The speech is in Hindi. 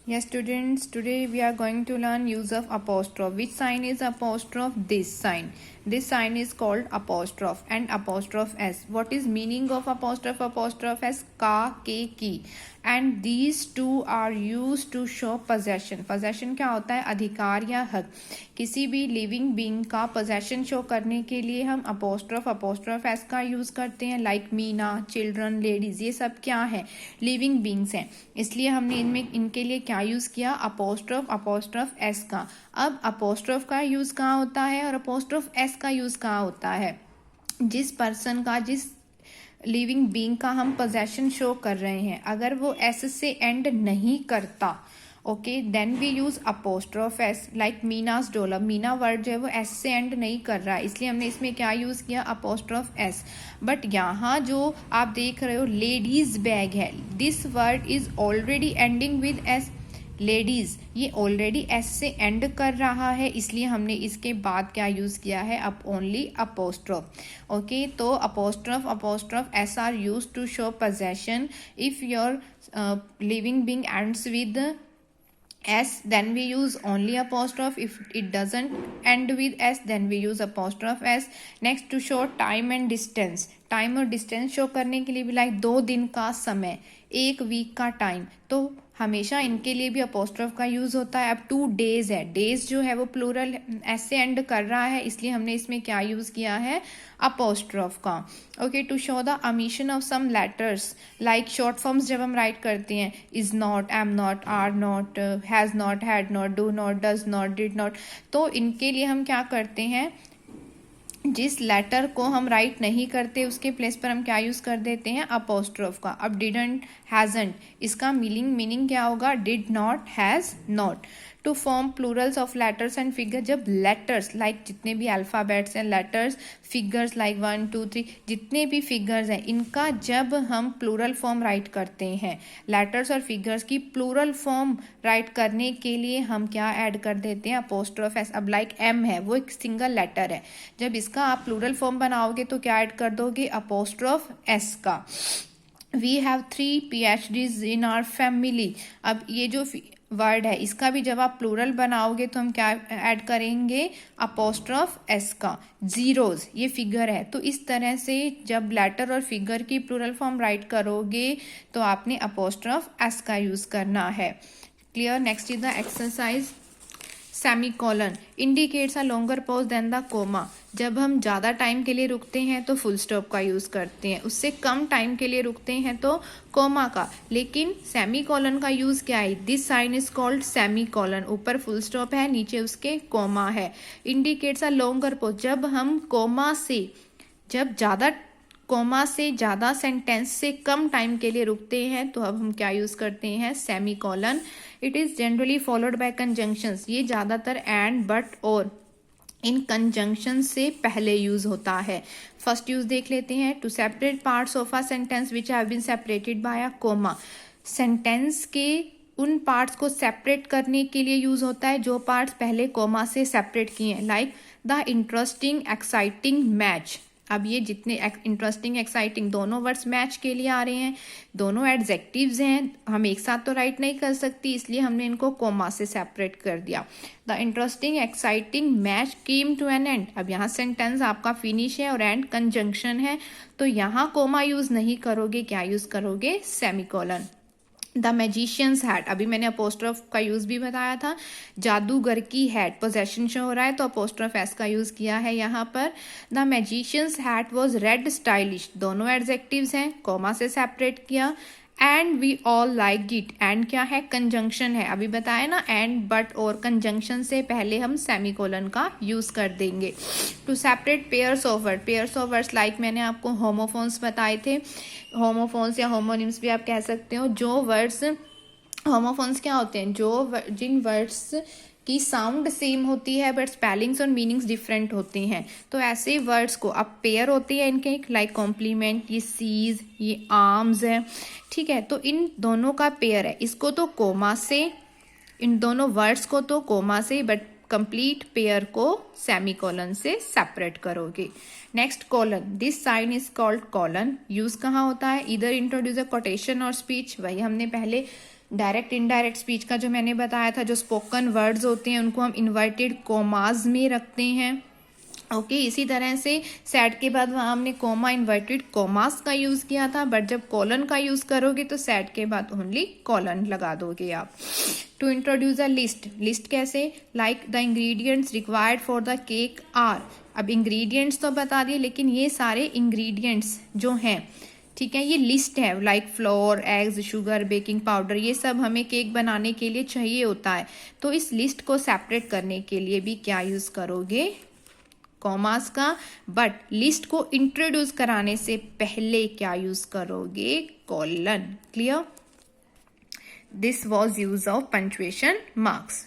Yes, students, today we are going to learn use of apostrophe. Which sign is apostrophe? This sign. This sign is called apostrophe and apostrophe s. What is meaning of apostrophe? Apostrophe s, ka, ke, ki. And these two are used to show possession. Possession क्या होता है? अधिकार या हक. किसी भी लिविंग बीइंग का possession शो करने के लिए हम apostrophe s का यूज करते हैं. लाइक मीना, चिल्ड्रन, लेडीज, ये सब क्या है? लिविंग बीइंग्स हैं. इसलिए हमने इनमें इनके लिए क्या यूज किया? apostrophe s का. अब apostrophe का यूज कहाँ होता है और apostrophe s का यूज कहाँ होता है? जिस पर्सन का, जिस लिविंग बीइंग का हम पोजेशन शो कर रहे हैं, अगर वो एस से एंड नहीं करता, okay, then we use apostrophe S. Like Meena's dollar, Meena word जो है वो एस से एंड नहीं कर रहा है, इसलिए हमने इसमें क्या यूज किया? Apostrophe S. बट यहाँ जो आप देख रहे हो लेडीज बैग है, this word is already ending with S. Ladies ये ऑलरेडी एस से एंड कर रहा है, इसलिए हमने इसके बाद क्या यूज किया है? Up only apostrophe. ओके, तो apostrophe S are used to show possession. If your living being ends with s, then we use only apostrophe. If it doesn't end with s, then we use apostrophe s. Next, to show time and distance. Time और डिस्टेंस शो करने के लिए भी, लाइक 2 दिन का समय, 1 वीक का टाइम, तो हमेशा इनके लिए भी अपोस्ट्रोफ का यूज होता है. अब 2 डेज है, डेज जो है वो प्लूरल एस से एंड कर रहा है, इसलिए हमने इसमें क्या यूज किया है? अपोस्ट्रोफ का. Okay, to show the omission of some letters, like short forms जब हम राइट करते हैं, is not, am not, are not, has not, had not, do not, does not, did not, तो इनके लिए हम क्या करते हैं? जिस लेटर को हम राइट नहीं करते उसके प्लेस पर हम क्या यूज कर देते हैं? अपोस्ट्रोफ का. अब डिडंट, हैजंट, इसका मीनिंग क्या होगा? Did not, has not. To form plurals of letters and figure, जब लेटर्स, लाइक जितने भी अल्फाबेट्स हैं, लेटर्स, फिगर्स लाइक 1 2 3, जितने भी फिगर्स हैं, इनका जब हम प्लूरल फॉर्म राइट करते हैं, लेटर्स और फिगर्स की प्लूरल फॉर्म राइट करने के लिए हम क्या ऐड कर देते हैं? Apostrophe S. अब लाइक एम है, वो एक सिंगल लेटर है, जब इसका आप प्लूरल फॉर्म बनाओगे तो क्या ऐड कर दोगे? अपोस्ट्रोफ एस का. We have 3 PhDs in our family. अब ये जो वर्ड है, इसका भी जब आप प्लूरल बनाओगे तो हम क्या ऐड करेंगे? अपोस्ट्रोफ एस का. जीरोज, ये फिगर है, तो इस तरह से जब लेटर और फिगर की प्लूरल फॉर्म राइट करोगे तो आपने अपोस्ट्रोफ एस का यूज करना है. Clear? Next is the exercise. Semicolon indicates a longer pause than the comma. जब हम ज़्यादा टाइम के लिए रुकते हैं तो फुल स्टॉप का यूज़ करते हैं, उससे कम टाइम के लिए रुकते हैं तो कोमा का. लेकिन सेमीकोलन का यूज़ क्या है? This sign is called semicolon. ऊपर फुल स्टॉप है, नीचे उसके कोमा है. इंडिकेट्स अ लॉन्गर पॉज, जब हम कोमा से, जब ज़्यादा कोमा से ज़्यादा सेंटेंस से कम टाइम के लिए रुकते हैं तो अब हम क्या यूज़ करते हैं? Semicolon. It is generally followed by conjunctions. ये ज़्यादातर एंड, बट और इन कंजंक्शन से पहले यूज होता है. फर्स्ट यूज देख लेते हैं. To separate parts of a sentence which have been separated by a comma. Sentence के उन पार्ट्स को सेपरेट करने के लिए यूज होता है जो पार्ट्स पहले कोमा से सेपरेट किए हैं. Like the interesting, exciting, match. अब ये जितने इंटरेस्टिंग, एक्साइटिंग दोनों वर्ड्स मैच के लिए आ रहे हैं, दोनों एडजेक्टिव्स हैं, हम एक साथ तो राइट नहीं कर सकती, इसलिए हमने इनको कोमा से सेपरेट कर दिया. The interesting, exciting, match came to an end. अब यहाँ सेंटेंस आपका फिनिश है और एंड कंजंक्शन है, तो यहाँ कोमा यूज नहीं करोगे, क्या यूज करोगे? सेमीकोलन. द मैजिशियंस हैट, अभी मैंने अपोस्ट्रोफ का यूज भी बताया था. जादूगर की हैट, पोजेशन शो हो रहा है तो अपोस्ट्रोफ एस का यूज किया है यहाँ पर. The magician's hat was red stylish, दोनों एडजेक्टिव्स हैं, कोमा से सेपरेट किया. And we all like it, and क्या है? कंजंक्शन है, अभी बताया ना, एंड, बट और कंजंक्शन से पहले हम सेमीकोलन का यूज कर देंगे. To separate pairs of word, pairs of words like मैंने आपको होमोफोन्स बताए थे, होमोफोन्स या होमोनिम्स भी आप कह सकते हो. जो वर्ड्स, होमोफोन्स क्या होते हैं? जिन वर्ड्स की साउंड सेम होती है बट स्पेलिंग्स और मीनिंग्स डिफरेंट होते हैं, तो ऐसे वर्ड्स को, अब पेयर होती है इनके, लाइक कॉम्प्लीमेंट, ये सीज, ये आर्म्स है, ठीक है, तो इन दोनों का पेयर है. इसको तो कोमा से, इन दोनों वर्ड्स को तो कोमा से, बट कंप्लीट पेयर को सेमीकोलन से सेपरेट करोगे. Next colon, this sign is called colon. Use कहाँ होता है? इधर इंट्रोड्यूस अ कोटेशन और स्पीच, वही हमने पहले डायरेक्ट इनडायरेक्ट स्पीच का जो मैंने बताया था, जो स्पोकन वर्ड्स होते हैं उनको हम इन्वर्टेड कॉमाज में रखते हैं। ओके इसी तरह से सेट के बाद वहाँ हमने कॉमा इन्वर्टेड कॉमास का यूज़ किया था, बट जब कॉलन का यूज़ करोगे तो सेट के बाद ओनली कॉलन लगा दोगे आप। To introduce a list, list कैसे, like the ingredients required for the cake are. अब इंग्रेडिएंट्स तो बता दिए, लेकिन ये सारे इंग्रेडिएंट्स जो हैं, ठीक है, ये लिस्ट है, like floor, eggs, sugar, baking powder, ये सब हमें केक बनाने के लिए चाहिए होता है। तो इस लिस्ट को सेपरेट करने के लिए भी क्या यूज़ करोगे, कॉमास का, बट लिस्ट को इंट्रोड्यूस कराने से पहले क्या यूज करोगे, colon. Clear? This was use of punctuation marks.